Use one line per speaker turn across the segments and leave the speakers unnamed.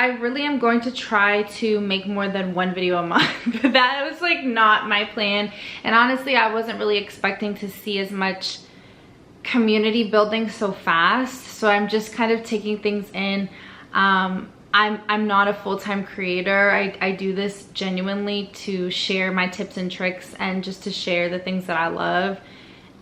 I really am going to try to make more than one video a month. That was like not my plan, and honestly I wasn't really expecting to see as much community building so fast. So I'm just kind of taking things in. I'm not a full-time creator. I do this genuinely to share my tips and tricks and just to share the things that I love.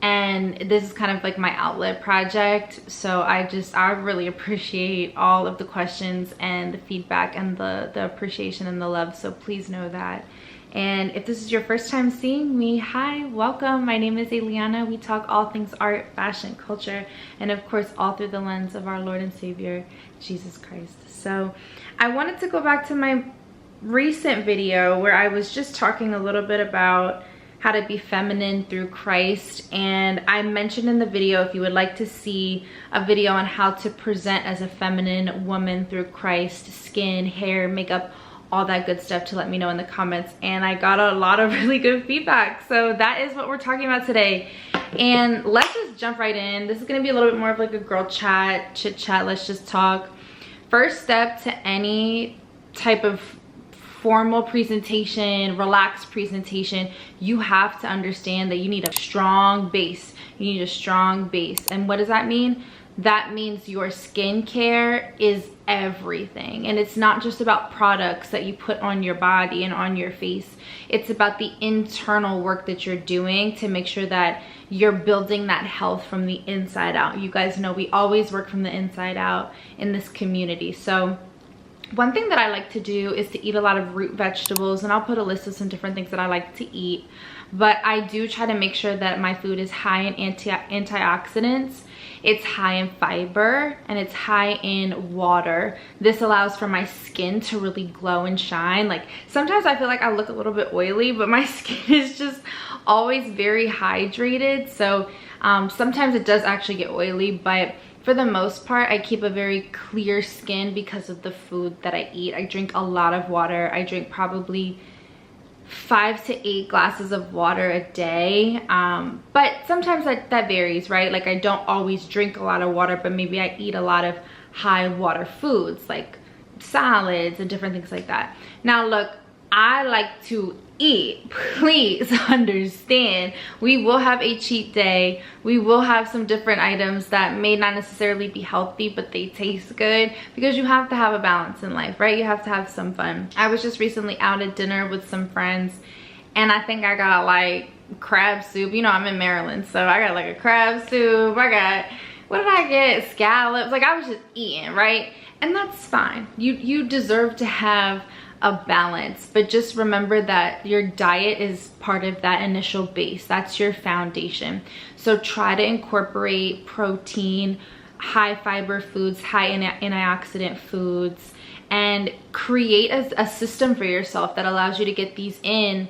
And this is kind of like my outlet project. So I really appreciate all of the questions and the feedback and the appreciation and the love. So please know that. And if this is your first time seeing me, hi, welcome. My name is Eliana. We talk all things art, fashion, culture, and of course all through the lens of our Lord and Savior, Jesus Christ. So I wanted to go back to my recent video where I was just talking a little bit about how to be feminine through Christ. And I mentioned in the video, if you would like to see a video on how to present as a feminine woman through Christ, skin, hair, makeup, all that good stuff, to let me know in the comments. And I got a lot of really good feedback. So that is what we're talking about today. And let's just jump right in. This is gonna be a little bit more of like a girl chat, chit chat, let's just talk. First step to any type of formal presentation, relaxed presentation, you have to understand that you need a strong base. You need a strong base. And what does that mean? That means your skincare is everything. And it's not just about products that you put on your body and on your face. It's about the internal work that you're doing to make sure that you're building that health from the inside out. You guys know we always work from the inside out in this community. So one thing that I like to do is to eat a lot of root vegetables, and I'll put a list of some different things that I like to eat. But I do try to make sure that my food is high in antioxidants, it's high in fiber, and it's high in water. This allows for my skin to really glow and shine. Like sometimes I feel like I look a little bit oily, but my skin is just always very hydrated. So sometimes it does actually get oily, but for the most part, I keep a very clear skin because of the food that I eat. I drink a lot of water. I drink probably 5 to 8 glasses of water a day. But sometimes that varies, right? Like I don't always drink a lot of water, but maybe I eat a lot of high water foods like salads and different things like that. Now look, I like to eat. Please understand, we will have a cheat day. We will have some different items that may not necessarily be healthy, but they taste good, because you have to have a balance in life, right? You have to have some fun. I was just recently out at dinner with some friends, and I think I got like crab soup. You know, I'm in Maryland, so I got like a crab soup. I got, what did I get? Scallops. Like I was just eating, right? And that's fine. You deserve to have a balance, but just remember that your diet is part of that initial base. That's your foundation. So try to incorporate protein, high fiber foods, high antioxidant foods, and create a system for yourself that allows you to get these in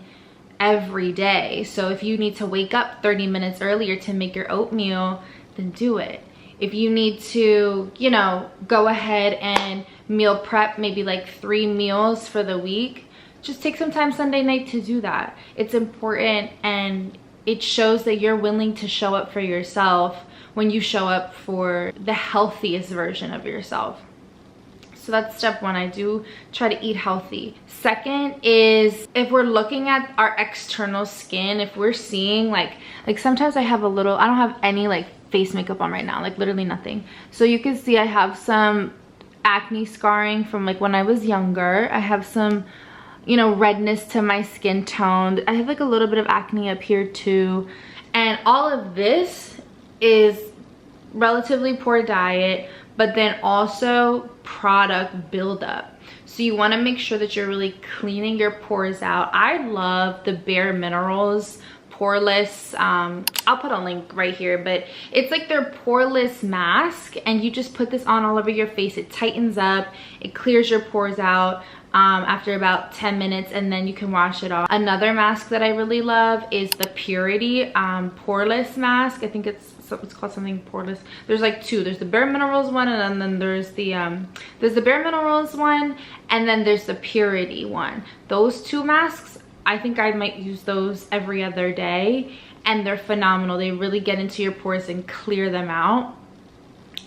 every day. So if you need to wake up 30 minutes earlier to make your oatmeal, then do it. If you need to, you know, go ahead and meal prep maybe like 3 meals for the week, just take some time Sunday night to do that. It's important, and it shows that you're willing to show up for yourself when you show up for the healthiest version of yourself. So that's step one. I do try to eat healthy. Second is, if we're looking at our external skin, if we're seeing like sometimes I have a little, I don't have any like face makeup on right now, like literally nothing. So you can see I have some acne scarring from like when I was younger. I have some, you know, redness to my skin tone. I have like a little bit of acne up here too. And all of this is relatively poor diet, but then also product buildup. So you want to make sure that you're really cleaning your pores out. I love the Bare Minerals poreless, I'll put a link right here, but it's like their poreless mask, and you just put this on all over your face. It tightens up, it clears your pores out after about 10 minutes, and then you can wash it off. Another mask that I really love is the Purity poreless mask. I think it's called something poreless. There's like two. There's the Bare Minerals one, and then there's the Bare Minerals one, and then there's the Purity one. Those two masks, I think I might use those every other day, and they're phenomenal. They really get into your pores and clear them out.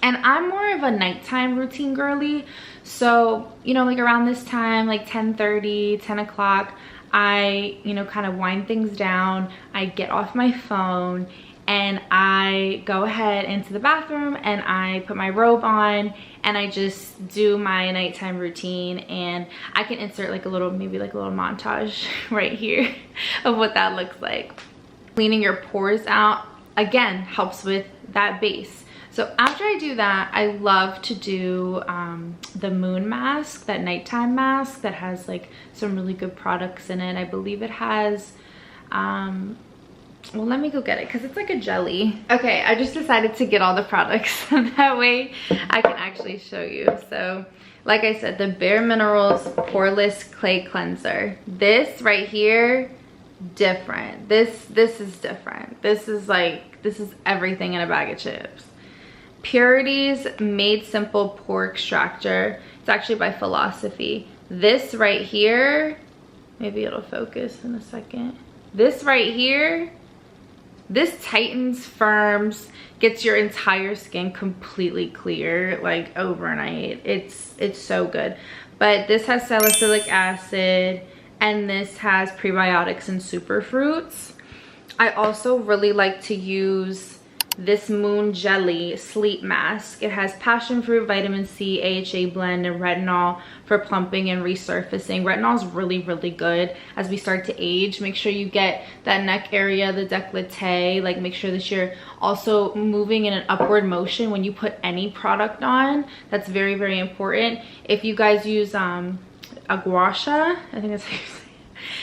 And I'm more of a nighttime routine girly, So, you know, like around this time, like 10:30, 10 o'clock, I, you know, kind of wind things down. I get off my phone and I go ahead into the bathroom and I put my robe on and I just do my nighttime routine, and I can insert like a little, maybe like a little montage right here of what that looks like. Cleaning your pores out, again, helps with that base. So after I do that, I love to do the moon mask, that nighttime mask that has like some really good products in it. I believe it has, well, let me go get it because it's like a jelly. Okay, I just decided to get all the products that way I can actually show you. So like I said, the Bare Minerals Poreless Clay Cleanser. This right here, different. This is different. This is everything in a bag of chips. Purity's Made Simple Pore Extractor. It's actually by Philosophy. This right here, maybe it'll focus in a second. This right here, this tightens, firms, gets your entire skin completely clear, like overnight. It's so good. But this has salicylic acid, and this has prebiotics and superfruits. I also really like to use this Moon Jelly Sleep Mask. It has passion fruit, vitamin C, AHA blend, and retinol for plumping and resurfacing. Retinol is really, really good as we start to age. Make sure you get that neck area, the décolleté. Like, make sure that you're also moving in an upward motion when you put any product on. That's very, very important. If you guys use a gua sha, I think that's how you say it.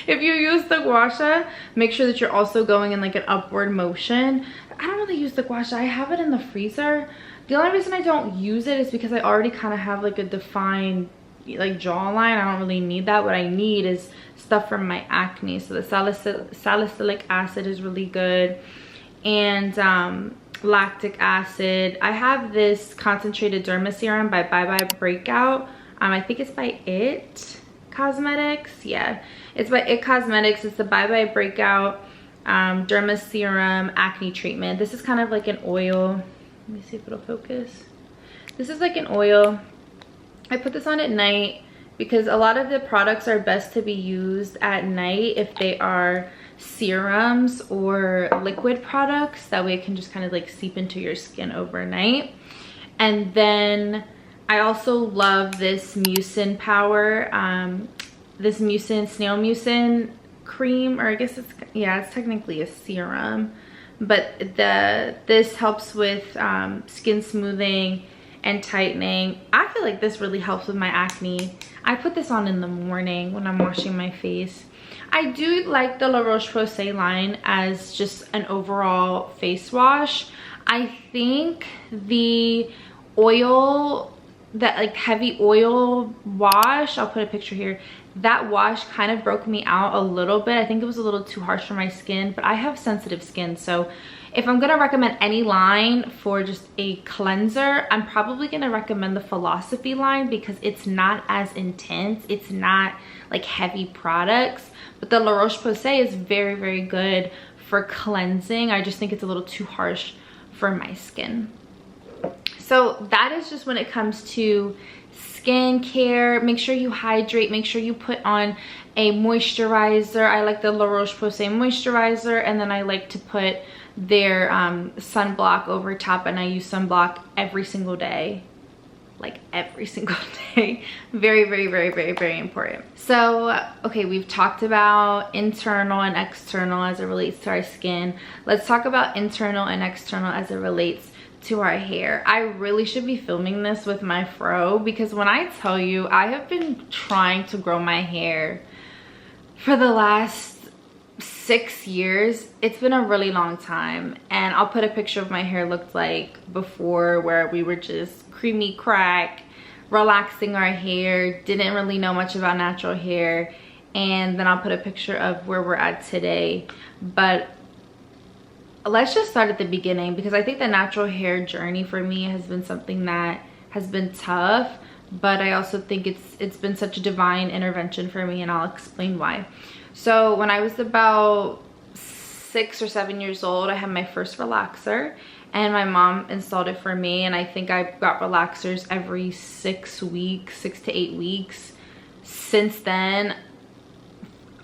If you use the gua sha, make sure that you're also going in like an upward motion. I don't really use the gua sha. I have it in the freezer. The only reason I don't use it is because I already kind of have like a defined like jawline. I don't really need that. What I need is stuff from my acne. So the salicylic acid is really good, and lactic acid. I have this concentrated derma serum by Bye Bye Breakout. I think it's by It Cosmetics. Yeah, it's by It Cosmetics. It's the Bye Bye Breakout derma serum acne treatment. This is kind of like an oil. Let me see if it'll focus. This is like an oil. I put this on at night because a lot of the products are best to be used at night if they are serums or liquid products. That way it can just kind of like seep into your skin overnight. And then I also love this mucin power, this mucin, snail mucin cream, or I guess it's, yeah, it's technically a serum, but this helps with skin smoothing and tightening. I feel like this really helps with my acne. I put this on in the morning when I'm washing my face. I do like the La Roche-Posay line as just an overall face wash. I think the oil, that like heavy oil wash, I'll put a picture here, that wash kind of broke me out a little bit. I think it was a little too harsh for my skin, but I have sensitive skin, so if I'm gonna recommend any line for just a cleanser, I'm probably gonna recommend the Philosophy line because it's not as intense. It's not like heavy products, but the La Roche-Posay is very, very good for cleansing. I just think it's a little too harsh for my skin. So that is just when it comes to skincare. Make sure you hydrate. Make sure you put on a moisturizer. I like the La Roche-Posay moisturizer, and then I like to put their sunblock over top, and I use sunblock every single day. Like every single day. Very, very, very, very, very important. So, okay, we've talked about internal and external as it relates to our skin. Let's talk about internal and external as it relates to our hair. I really should be filming this with my fro, because when I tell you, I have been trying to grow my hair for the last 6 years. It's been a really long time, and I'll put a picture of my hair looked like before, where we were just creamy crack, relaxing our hair, didn't really know much about natural hair, and then I'll put a picture of where we're at today. But let's just start at the beginning, because I think the natural hair journey for me has been something that has been tough, but I also think it's been such a divine intervention for me, and I'll explain why. So when I was about 6 or 7 years old, I had my first relaxer, and my mom installed it for me, and I think I got relaxers every 6 weeks, 6 to 8 weeks since then,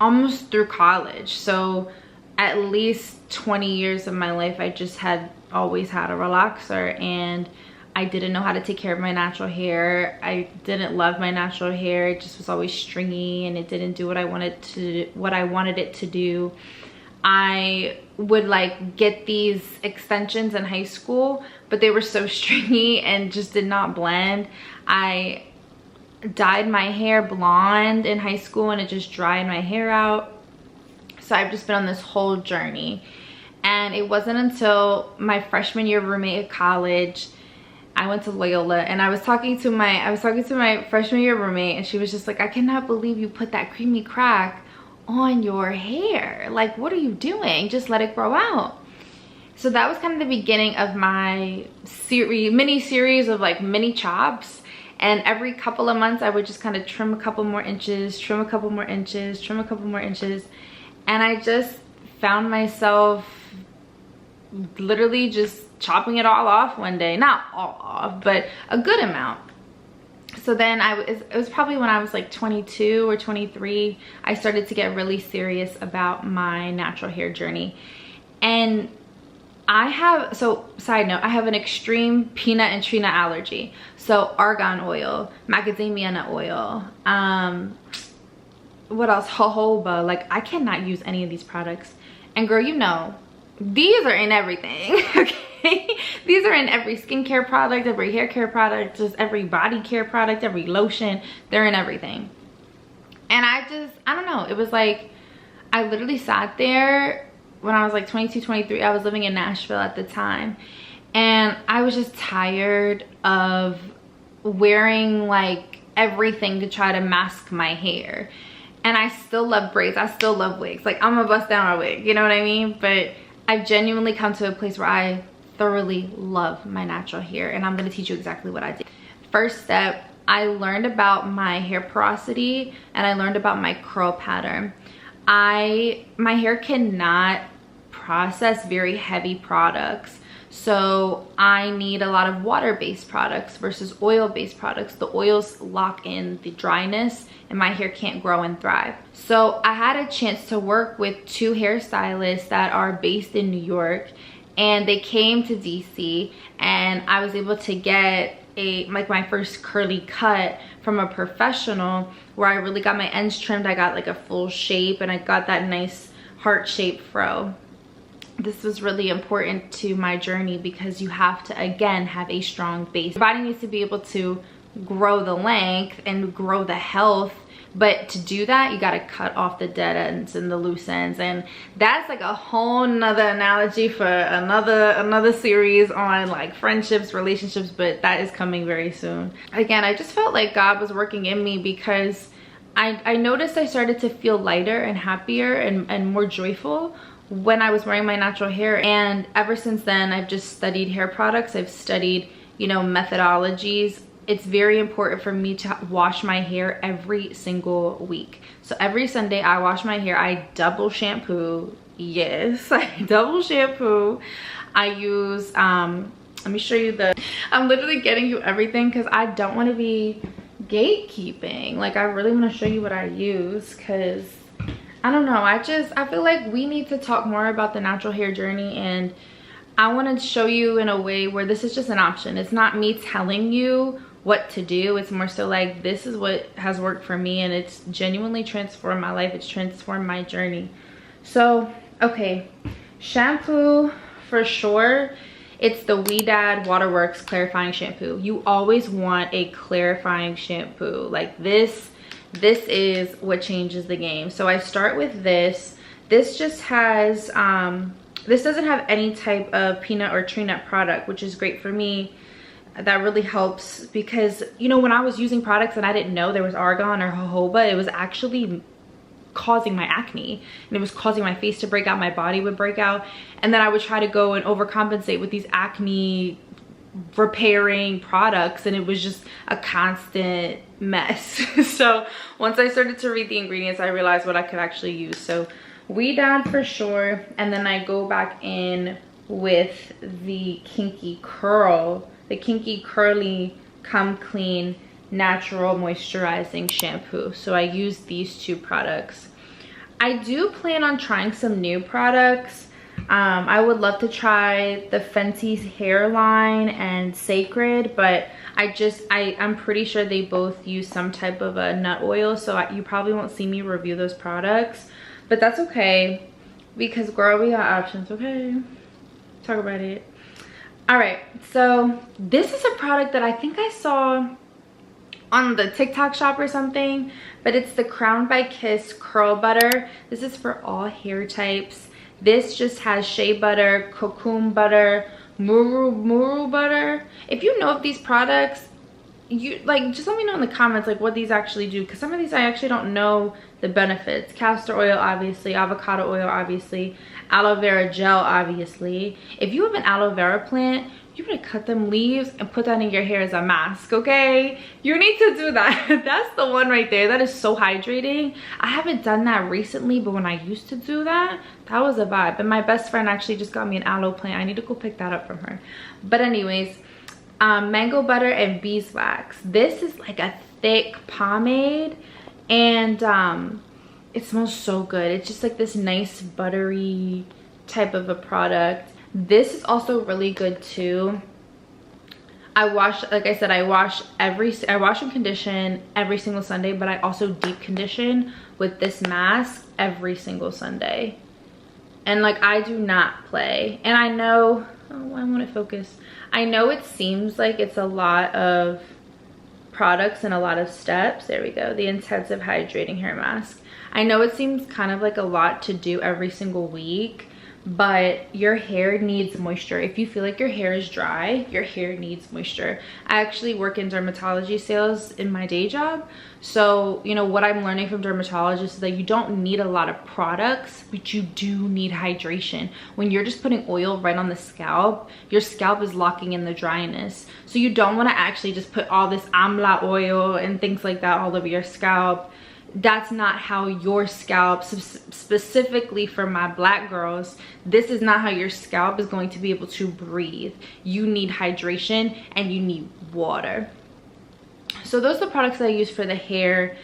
almost through college. So at least 20 years of my life I just had always had a relaxer, and I didn't know how to take care of my natural hair. I didn't love my natural hair. It just was always stringy and it didn't do what I wanted it to do. I would like get these extensions in high school, but they were so stringy and just did not blend. I dyed my hair blonde in high school and it just dried my hair out. So I've just been on this whole journey, and it wasn't until my freshman year roommate at college, I went to Loyola, and I was talking to my freshman year roommate, and she was just like, I cannot believe you put that creamy crack on your hair. Like, what are you doing? Just let it grow out. So that was kind of the beginning of my mini series of like mini chops. And every couple of months I would just kind of trim a couple more inches, trim a couple more inches, trim a couple more inches. And I just found myself literally just chopping it all off one day. Not all off, but a good amount. So then it was probably when I was like 22 or 23, I started to get really serious about my natural hair journey. And side note, I have an extreme peanut and tree nut allergy. So argan oil, macadamia nut oil, what else, jojoba. Like, I cannot use any of these products. And girl, you know, these are in everything. Okay, these are in every skincare product, every hair care product, just every body care product, every lotion. They're in everything. And I don't know, it was like I literally sat there when I was like 22, 23. I was living in Nashville at the time, and I was just tired of wearing like everything to try to mask my hair. And I still love braids, I still love wigs. Like, I'm gonna bust down a wig, you know what I mean? But I've genuinely come to a place where I thoroughly love my natural hair, and I'm gonna teach you exactly what I did. First step, I learned about my hair porosity, and I learned about my curl pattern. My hair cannot process very heavy products, so I need a lot of water-based products versus oil-based products. The oils lock in the dryness, and my hair can't grow and thrive. So I had a chance to work with 2 hairstylists that are based in New York, and they came to DC, and I was able to get my first curly cut from a professional, where I really got my ends trimmed. I got like a full shape, and I got that nice heart-shaped fro. This was really important to my journey because you have to, again, have a strong base. Your body needs to be able to grow the length and grow the health, but to do that, you got to cut off the dead ends and the loose ends. And that's like a whole nother analogy for another series on like friendships, relationships, but that is coming very soon. Again, I just felt like God was working in me, because I noticed I started to feel lighter and happier and more joyful when I was wearing my natural hair. And ever since then, I've just studied hair products. I've studied, you know, methodologies. It's very important for me to wash my hair every single week. So every Sunday I wash my hair. I double shampoo. Yes, I double shampoo. I use, let me show you I'm literally getting you everything because I don't want to be gatekeeping. Like, I really want to show you what I use, because I don't know, I feel like we need to talk more about the natural hair journey, and I want to show you in a way where this is just an option. It's not me telling you what to do. It's more so like, this is what has worked for me, and it's genuinely transformed my life. It's transformed my journey. So, okay, shampoo for sure. It's the Wedad Waterworks clarifying shampoo. You always want a clarifying shampoo. Like this is what changes the game. So I start with this. This just has, this doesn't have any type of peanut or tree nut product, which is great for me. That really helps, because, you know, when I was using products and I didn't know there was argan or jojoba, it was actually causing my acne, and it was causing my face to break out, my body would break out, and then I would try to go and overcompensate with these acne repairing products, and it was just a constant mess. So once I started to read the ingredients, I realized what I could actually use. So Wedad for sure, and then I go back in with the Kinky Curly Come Clean Natural Moisturizing Shampoo. So I use these two products. I do plan on trying some new products. I would love to try the Fenty's Hairline and Sacred, but I'm pretty sure they both use some type of a nut oil, so you probably won't see me review those products, but that's okay because girl, we got options. Okay, talk about it. All right, so this is a product that I think I saw on the TikTok shop or something, but it's the Crown by Kiss Curl Butter. This is for all hair types. This just has shea butter, cocoon butter, muru butter. If you know of these products, you like, just let me know in the comments like what these actually do, because some of these I actually don't know the benefits. Castor oil, obviously. Avocado oil, obviously. Aloe vera gel, obviously. If you have an aloe vera plant, you're gonna cut them leaves and put that in your hair as a mask, okay? You need to do that. That's the one right there. That is so hydrating. I haven't done that recently, but when I used to do that, that was a vibe. And my best friend actually just got me an aloe plant. I need to go pick that up from her. But anyways, mango butter and beeswax. This is like a thick pomade, and it smells so good. It's just like this nice buttery type of a product. This is also really good too. I wash, like I said, I wash and condition every single Sunday, but I also deep condition with this mask every single Sunday. And like, I do not play. And I know, oh, I want to focus. I know it seems like it's a lot of products and a lot of steps. There we go. The Intensive Hydrating Hair Mask. I know it seems kind of like a lot to do every single week, but your hair needs moisture. If you feel like your hair is dry, your hair needs moisture. I actually work in dermatology sales in my day job. So, you know, what I'm learning from dermatologists is that you don't need a lot of products, but you do need hydration. When you're just putting oil right on the scalp, your scalp is locking in the dryness. So you don't want to actually just put all this amla oil and things like that all over your scalp. That's not how your scalp, specifically for my black girls, this is not how your scalp is going to be able to breathe. You need hydration and you need water. So those are the products that I use for the hair.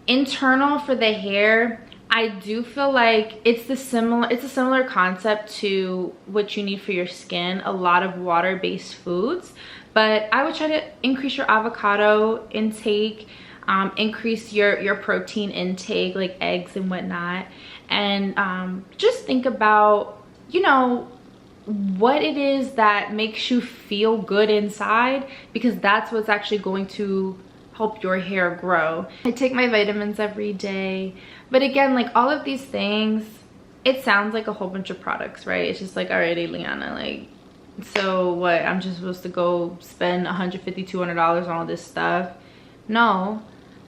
Internal for the hair, I do feel like it's a similar concept to what you need for your skin. A lot of water-based foods, but I would try to increase your avocado intake. Increase your protein intake, like eggs and whatnot, and just think about, you know, what it is that makes you feel good inside, because that's what's actually going to help your hair grow. I take my vitamins every day, but again, like all of these things, it sounds like a whole bunch of products, right? It's just like, alrighty, Liana, like, so what, I'm just supposed to go spend $150, $200 on all this stuff? No.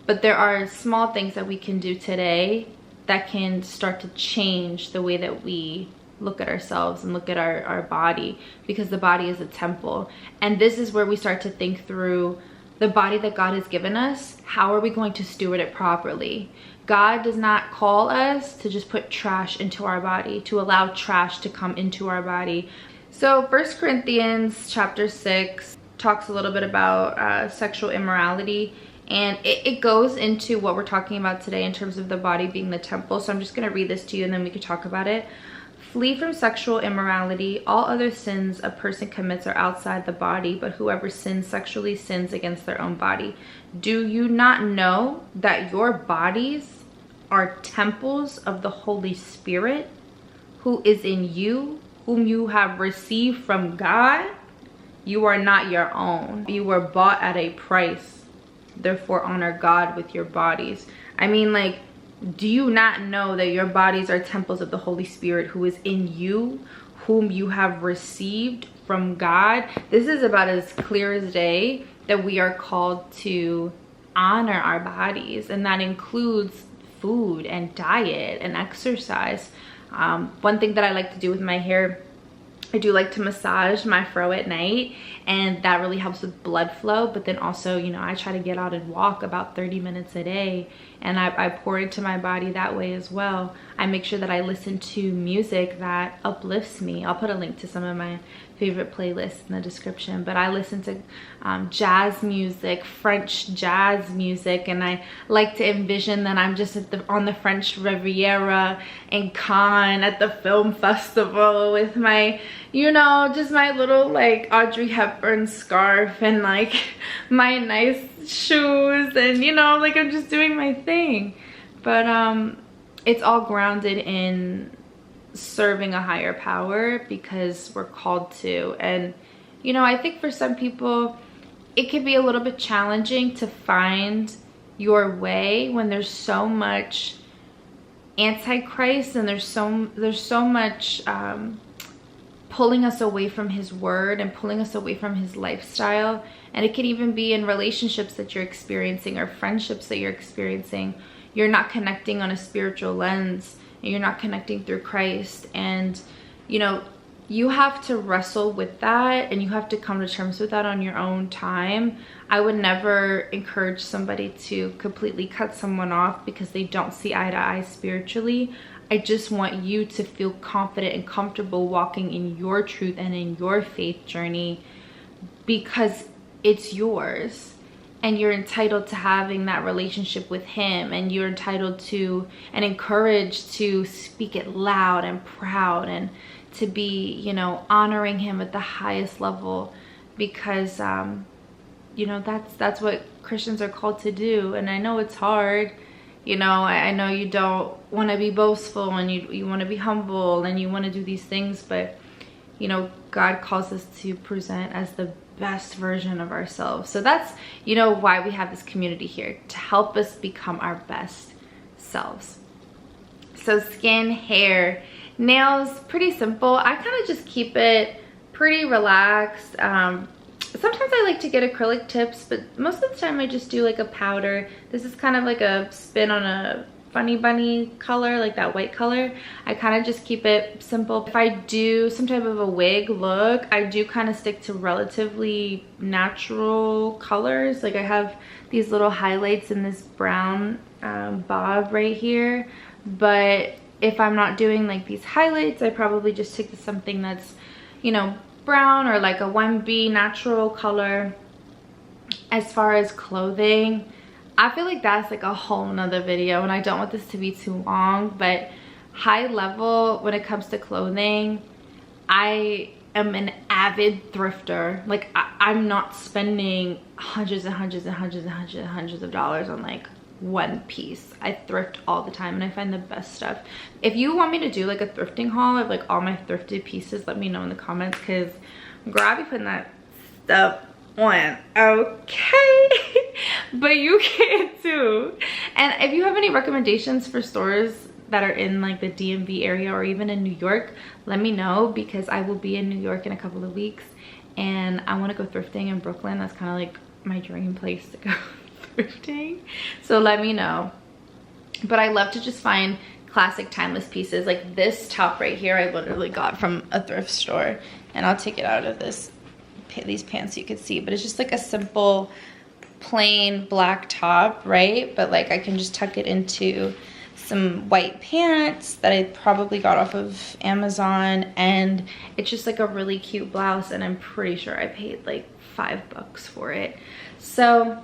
But there are small things that we can do today that can start to change the way that we look at ourselves and look at our body, because the body is a temple. And this is where we start to think through the body that God has given us. How are we going to steward it properly? God does not call us to just put trash into our body, to allow trash to come into our body. So 1 Corinthians chapter 6 talks a little bit about sexual immorality. And it goes into what we're talking about today in terms of the body being the temple. So I'm just going to read this to you and then we could talk about it. Flee from sexual immorality. All other sins a person commits are outside the body, but whoever sins sexually sins against their own body. Do you not know that your bodies are temples of the Holy Spirit who is in you, whom you have received from God? You are not your own. You were bought at a price. Therefore honor God with your bodies. I mean, like, do you not know that your bodies are temples of the Holy Spirit who is in you, whom you have received from God? This is about as clear as day that we are called to honor our bodies, and that includes food and diet and exercise. One thing that I like to do with my hair I do like to massage my fro at night, and that really helps with blood flow. But then also, you know, I try to get out and walk about 30 minutes a day, and I pour into my body that way as well. I make sure that I listen to music that uplifts me. I'll put a link to some of my favorite playlists in the description, but I listen to jazz music, French jazz music, and I like to envision that I'm just on the French Riviera in Cannes at the film festival with my, you know, just my little like Audrey Hepburn scarf and like my nice shoes, and you know, like I'm just doing my thing. But it's all grounded in serving a higher power because we're called to. And you know, I think for some people it can be a little bit challenging to find your way when there's so much antichrist, and there's so much pulling us away from his word and pulling us away from his lifestyle. And it can even be in relationships that you're experiencing or friendships that you're experiencing. You're not connecting on a spiritual lens, and you're not connecting through Christ. And you know, you have to wrestle with that, and you have to come to terms with that on your own time. I would never encourage somebody to completely cut someone off because they don't see eye to eye spiritually. I just want you to feel confident and comfortable walking in your truth and in your faith journey, because it's yours. And you're entitled to having that relationship with him, and you're entitled to and encouraged to speak it loud and proud, and to be, you know, honoring him at the highest level, because you know, that's what Christians are called to do. And I know it's hard, you know, I know you don't want to be boastful, and you want to be humble, and you want to do these things, but you know, God calls us to present as the best version of ourselves. So that's, you know, why we have this community here, to help us become our best selves. So skin, hair, nails, pretty simple. I kind of just keep it pretty relaxed. Sometimes I like to get acrylic tips, but most of the time I just do like a powder. This is kind of like a spin on a funny bunny color, like that white color. I kind of just keep it simple. If I do some type of a wig look, I do kind of stick to relatively natural colors. Like I have these little highlights in this brown bob right here, but if I'm not doing like these highlights, I probably just stick to something that's, you know, brown or like a 1B natural color. As far as clothing, I feel like that's like a whole nother video, and I don't want this to be too long, but high level when it comes to clothing, I am an avid thrifter. Like I'm not spending hundreds and hundreds and hundreds and hundreds and hundreds of dollars on like one piece. I thrift all the time, and I find the best stuff. If you want me to do like a thrifting haul of like all my thrifted pieces, let me know in the comments, because girl, I'll be putting that stuff on, okay? But you can too. And if you have any recommendations for stores that are in like the DMV area or even in New York, let me know, because I will be in New York in a couple of weeks, and I want to go thrifting in Brooklyn. That's kind of like my dream place to go thrifting, so let me know. But I love to just find classic timeless pieces. Like this top right here, I literally got from a thrift store, and I'll take it out of these pants so you can see, but it's just like a simple plain black top, right? But like I can just tuck it into some white pants that I probably got off of Amazon, and it's just like a really cute blouse, and I'm pretty sure I paid like $5 for it. So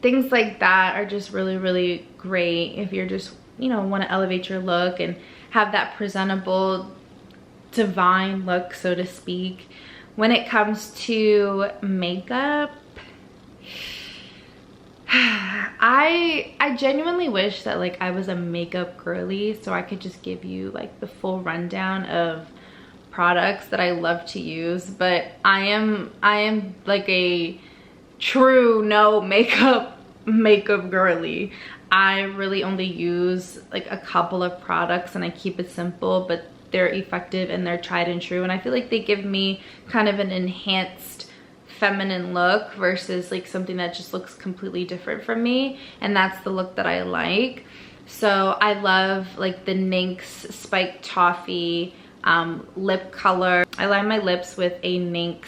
things like that are just really, really great if you're just, you know, want to elevate your look and have that presentable divine look, so to speak. When it comes to makeup, I genuinely wish that like I was a makeup girly, so I could just give you like the full rundown of products that I love to use. But I am like a true no makeup girly. I really only use like a couple of products, and I keep it simple, but they're effective and they're tried and true, and I feel like they give me kind of an enhanced feminine look versus like something that just looks completely different from me, and that's the look that I like. So I love like the NYX Spiked Toffee lip color. I line my lips with a NYX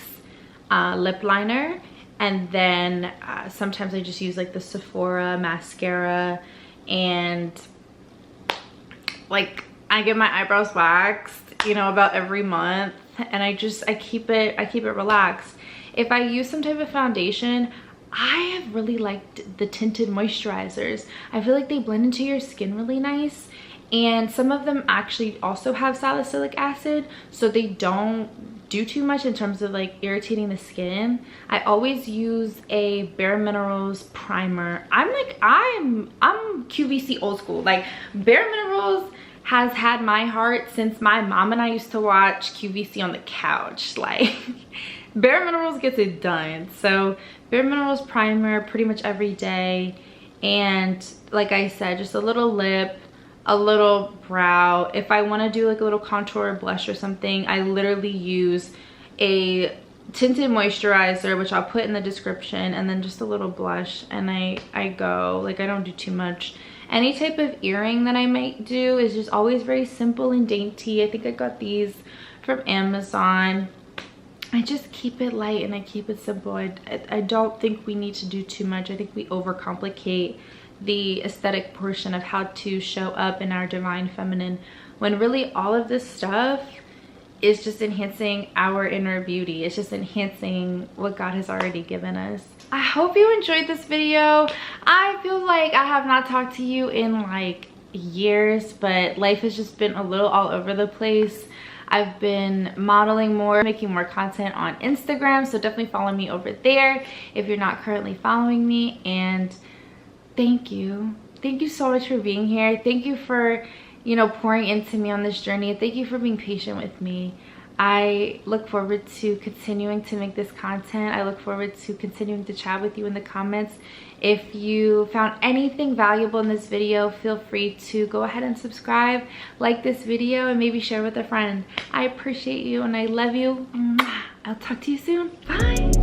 lip liner, and then sometimes I just use like the Sephora mascara, and like I get my eyebrows waxed, you know, about every month, and I keep it relaxed. If I use some type of foundation, I have really liked the tinted moisturizers. I feel like they blend into your skin really nice, and some of them actually also have salicylic acid, so they don't do too much in terms of like irritating the skin. I always use a Bare Minerals primer. I'm QVC old school. Like, Bare Minerals has had my heart since my mom and I used to watch QVC on the couch. Like, Bare Minerals gets it done. So Bare Minerals primer pretty much every day, and like I said, just a little lip, a little brow. If I want to do like a little contour or blush or something, I literally use a tinted moisturizer, which I'll put in the description, and then just a little blush, and I go. Like, I don't do too much. Any type of earring that I might do is just always very simple and dainty. I think I got these from Amazon. I just keep it light and I keep it simple. I don't think we need to do too much. I think we overcomplicate the aesthetic portion of how to show up in our divine feminine, when really all of this stuff is just enhancing our inner beauty. It's just enhancing what God has already given us. I hope you enjoyed this video. I feel like I have not talked to you in like years, but life has just been a little all over the place. I've been modeling more, making more content on Instagram, so definitely follow me over there if you're not currently following me. And thank you so much for being here. Thank you for, you know, pouring into me on this journey. Thank you for being patient with me. I look forward to continuing to make this content. I look forward to continuing to chat with you in the comments. If you found anything valuable in this video, feel free to go ahead and subscribe, like this video, and maybe share with a friend. I appreciate you and I love you. I'll talk to you soon. Bye.